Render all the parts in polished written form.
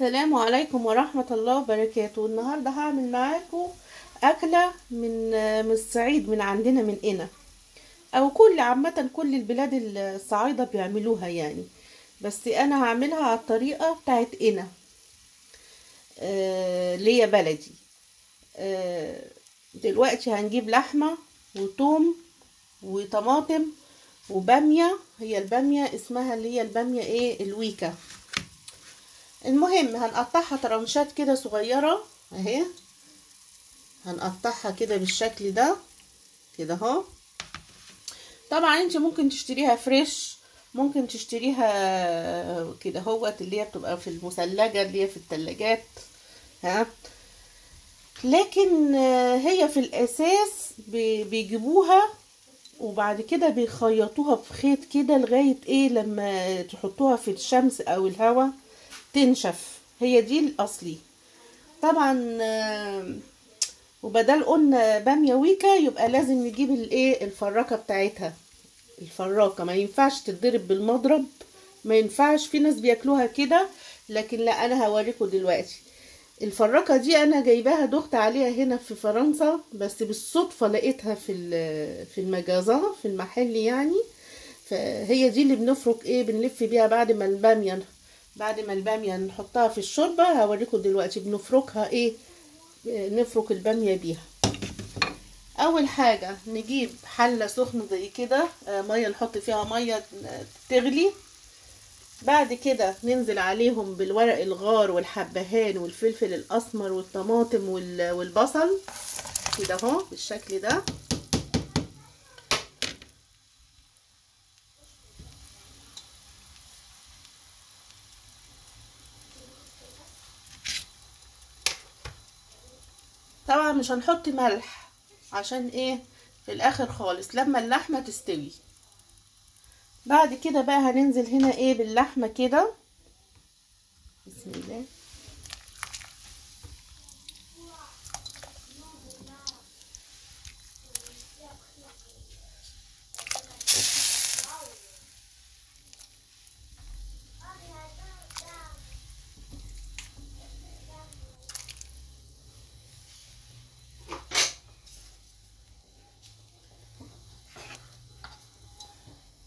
السلام عليكم ورحمة الله وبركاته. النهاردة هعمل معاكم أكلة من الصعيد، من عندنا من قنا، أو عامة كل البلاد الصعايدة بيعملوها يعني. بس أنا هعملها على الطريقة بتاعت قنا، اللي هي بلدي. آه، دلوقتي هنجيب لحمة وتوم وطماطم وبامية. هي البامية اسمها اللي هي البامية ايه، الويكا. المهم هنقطعها طرنشات كده صغيرة اهي. هنقطعها كده بالشكل ده كده اهو. طبعا انت ممكن تشتريها فريش، ممكن تشتريها كده اهوت اللي هي بتبقى في المثلجة اللي هي في التلاجات. ها، لكن هي في الاساس بيجيبوها وبعد كده بيخيطوها بخيط كده لغاية ايه لما تحطوها في الشمس او الهواء تنشف. هي دي الاصلي طبعا. وبدل قلنا بامية ويكا يبقى لازم نجيب الايه، الفراكة بتاعتها. الفراكة ما ينفعش تتضرب بالمضرب، ما ينفعش. في ناس بياكلوها كده، لكن لا، انا هوريكم دلوقتي. الفراكة دي انا جايباها، دخت عليها هنا في فرنسا، بس بالصدفة لقيتها في المجازة في المحل يعني. فهي دي اللي بنفرك ايه، بنلف بيها بعد ما البامية نحطها في الشوربة. هوريكم دلوقتي بنفركها ايه، نفرك البامية بيها. اول حاجة نجيب حلة سخنة زي كده، مية، نحط فيها مية تغلي. بعد كده ننزل عليهم بالورق الغار والحبهان والفلفل الاسمر والطماطم والبصل كده اهو بالشكل ده. طبعا مش هنحط ملح، عشان ايه؟ في الاخر خالص لما اللحمة تستوي. بعد كده بقى هننزل هنا ايه باللحمة كده. بسم الله.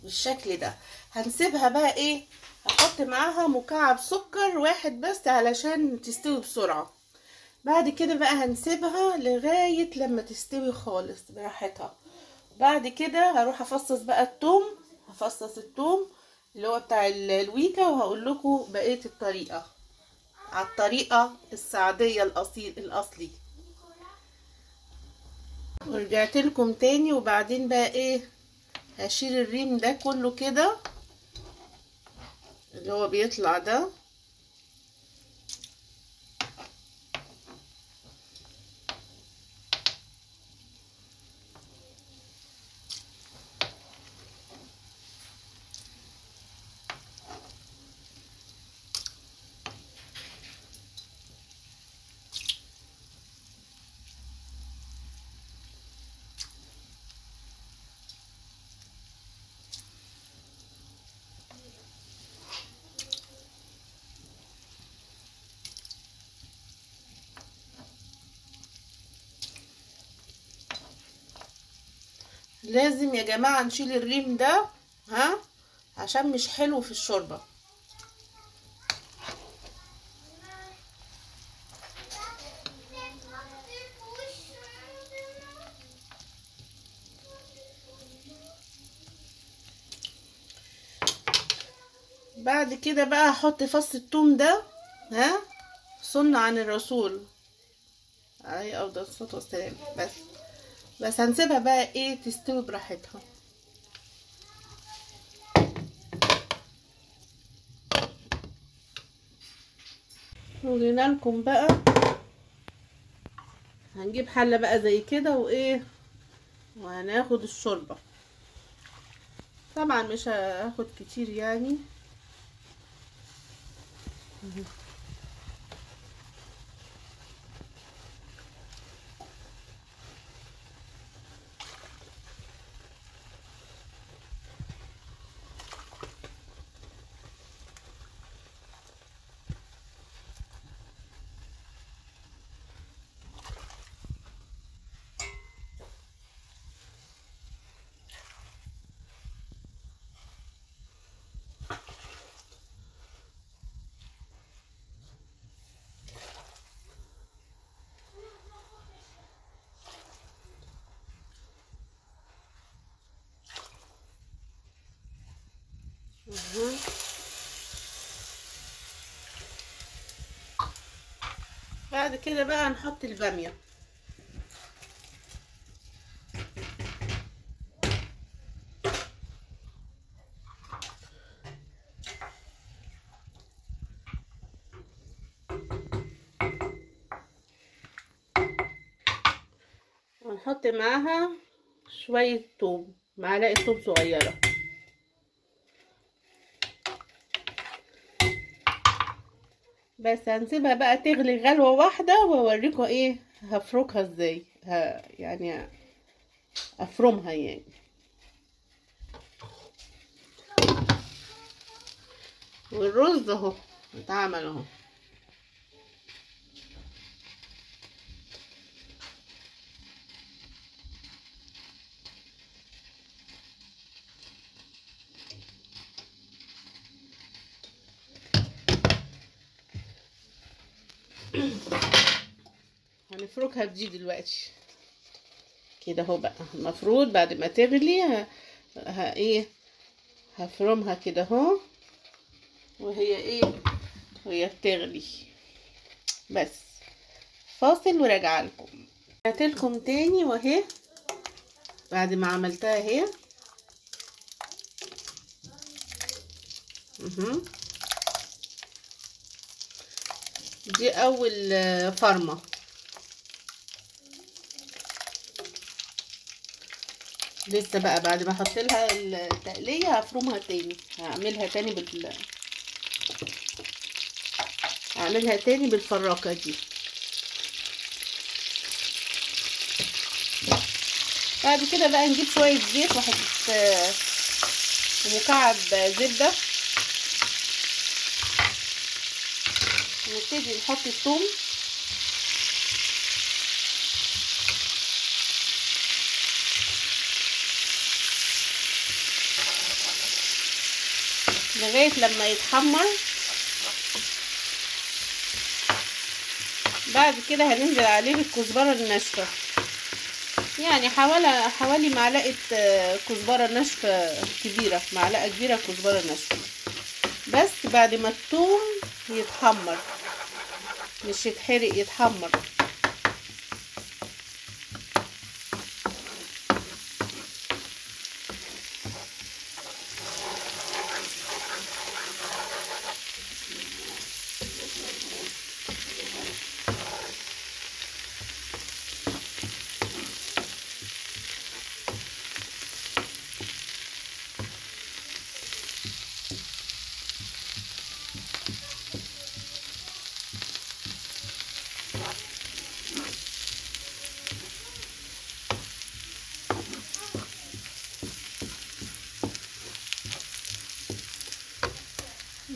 بالشكل ده هنسيبها بقى ايه، هحط معاها مكعب سكر واحد بس علشان تستوي بسرعة. بعد كده بقى هنسيبها لغاية لما تستوي خالص براحتها. بعد كده هروح افصص بقى الثوم، هفصص الثوم اللي هو بتاع الويكا، وهقول لكم بقية الطريقة على الطريقة السعودية الاصلي. ورجعت لكم تاني، وبعدين بقى ايه، هشيل الريم ده كله كده اللي هو بيطلع ده. لازم يا جماعة نشيل الريم ده، ها، عشان مش حلو في الشوربة. بعد كده بقى هحط فص الثوم ده، ها، سنة عن الرسول عليه افضل الصلاة والسلام. بس هنسيبها بقى ايه تستوي براحتها. ورينا لكم بقى. هنجيب حلة بقى زي كده وايه، وهناخد الشوربة. طبعا مش هاخد كتير يعني. بعد كده بقى هنحط البامية. ونحط معاها شوية توم، معلقة توم صغيرة. بس هنسيبها بقى تغلي غلوة واحدة واوريكم ايه هفركها ازاي، يعني افرمها يعني. والرز اهو اتعمل اهو. هنفركها بدي دلوقتي كده اهو. بقى المفروض بعد ما تغلي ايه هفرمها كده اهو، وهي ايه وهي بتغلي. بس فاصل وراجعه لكم. رجعتلكم تاني واهي بعد ما عملتها اهي. دي اول فرمه. لسه بقى بعد ما احط لها التقليه هفرمها تاني، هعملها تاني بالفراكه دي. بعد كده بقى نجيب شويه زيت واحط ومكعب زبده، ونبتدي نحط الثوم. لغايه لما يتحمر. بعد كده هننزل عليه بالكزبره الناشفه، يعني حوالي معلقه كزبره ناشفه كبيره، معلقه كبيره كزبره ناشفه. بس بعد ما الثوم يتحمر، مش يتحرق، يتحمر.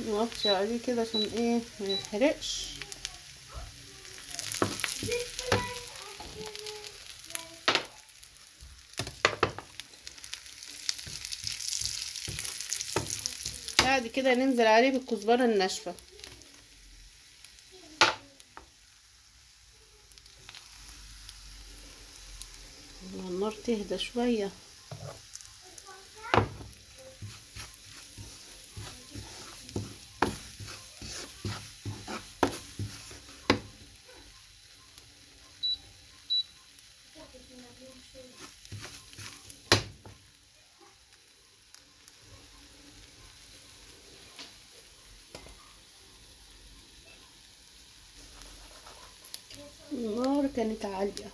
نغطي عليه كده عشان ايه ما يتحرقش. بعد كده ننزل عليه بالكزبره الناشفه. النار تهدى شويه. النار كانت عاليه.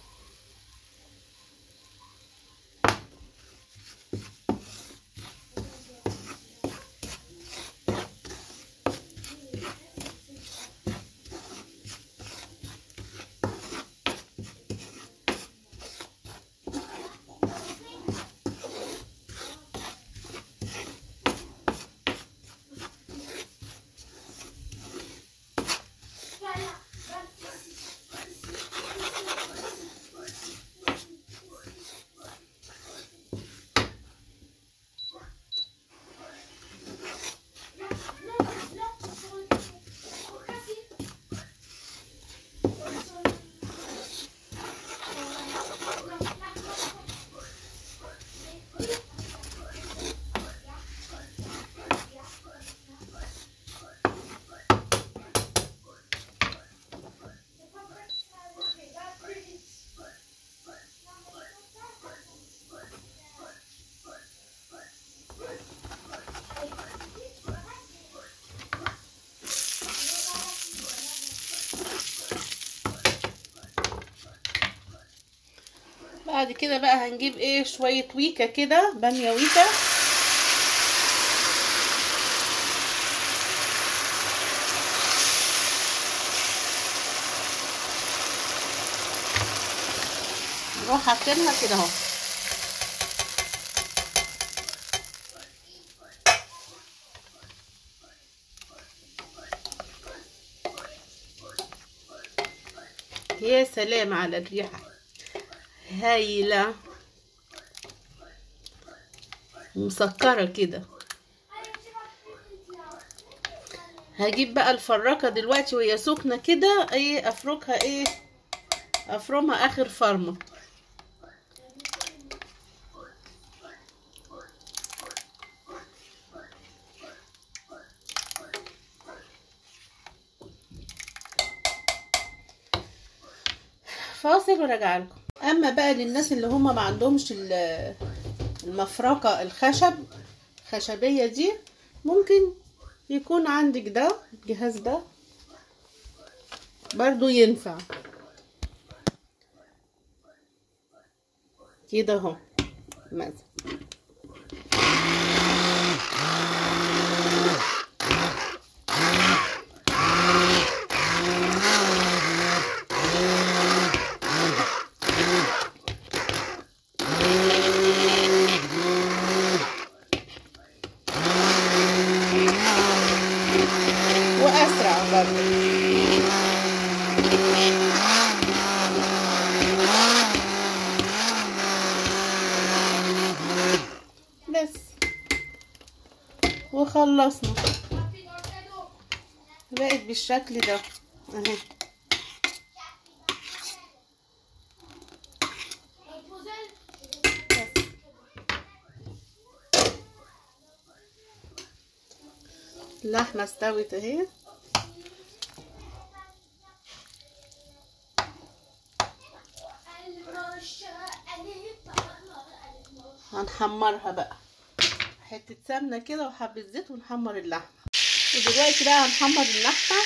بعد كده بقى هنجيب ايه شوية ويكا كده، بامية ويكا. نروح حاطينها كده اهو. يا سلام على الريحة، هايلة مسكرة كده. هجيب بقى الفراكة دلوقتي وهي سخنة كده، ايه افركها، ايه افرمها اخر فرمة. فاصل وراجع لكم. اما بقى للناس اللي هما ما عندهمش المفرقة الخشبية دي، ممكن يكون عندك ده الجهاز ده برضو ينفع كده اهو مثلا. واسرع برضو. بس وخلصنا، بقت بالشكل ده اهي. اللحمة استوت اهي. هنحمرها بقى حتة سمنة كده وحبة زيت ونحمر اللحمة. ودلوقتي بقى هنحمر اللحمة.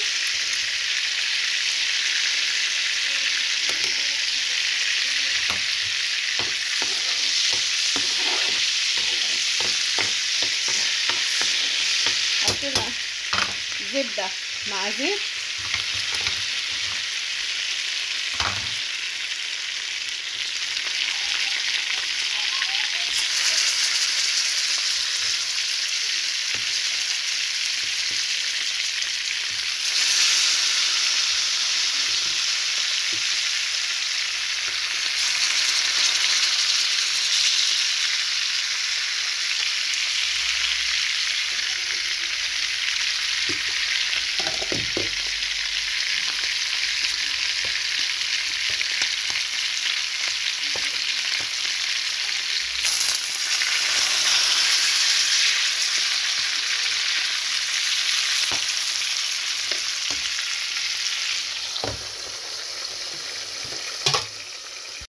حطينا زبدة مع زيت،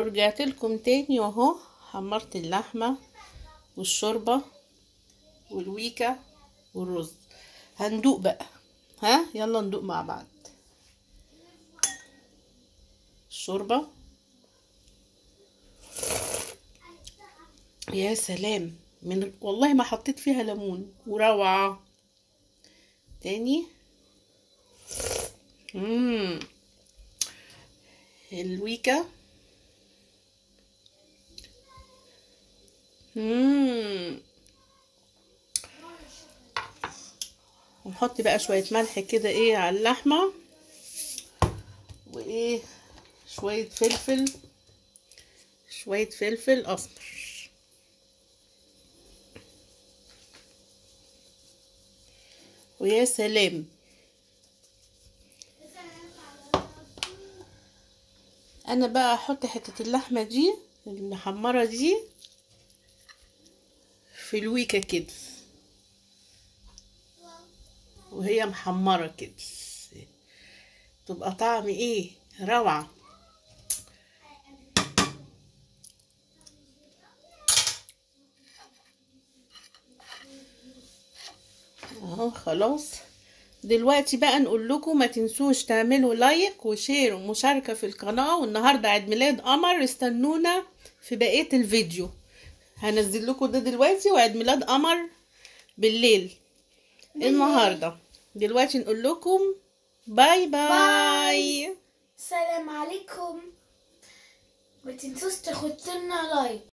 ورجعت لكم تاني واهو. حمرت اللحمة والشوربة والويكا والرز. هندوق بقى، ها يلا ندوق مع بعض. الشوربة يا سلام، من والله ما حطيت فيها ليمون وروعة. تاني الويكا ونحط بقى شوية ملح كده ايه على اللحمة، وايه شوية فلفل اسمر. ويا سلام. انا بقى احط حتة اللحمة دي المحمرة دي في الويكا كده وهي محمرة كده، تبقى طعم ايه روعة. اهو خلاص. دلوقتي بقى نقول لكم ما تنسوش تعملوا لايك وشير ومشاركة في القناة. والنهاردة عيد ميلاد قمر، استنونا في بقية الفيديو. هنزل لكم ده دلوقتي، وعيد ميلاد قمر بالليل النهارده. دلوقتي نقول لكم باي باي. السلام عليكم. ما تنسوش تحطوا لنا لايك.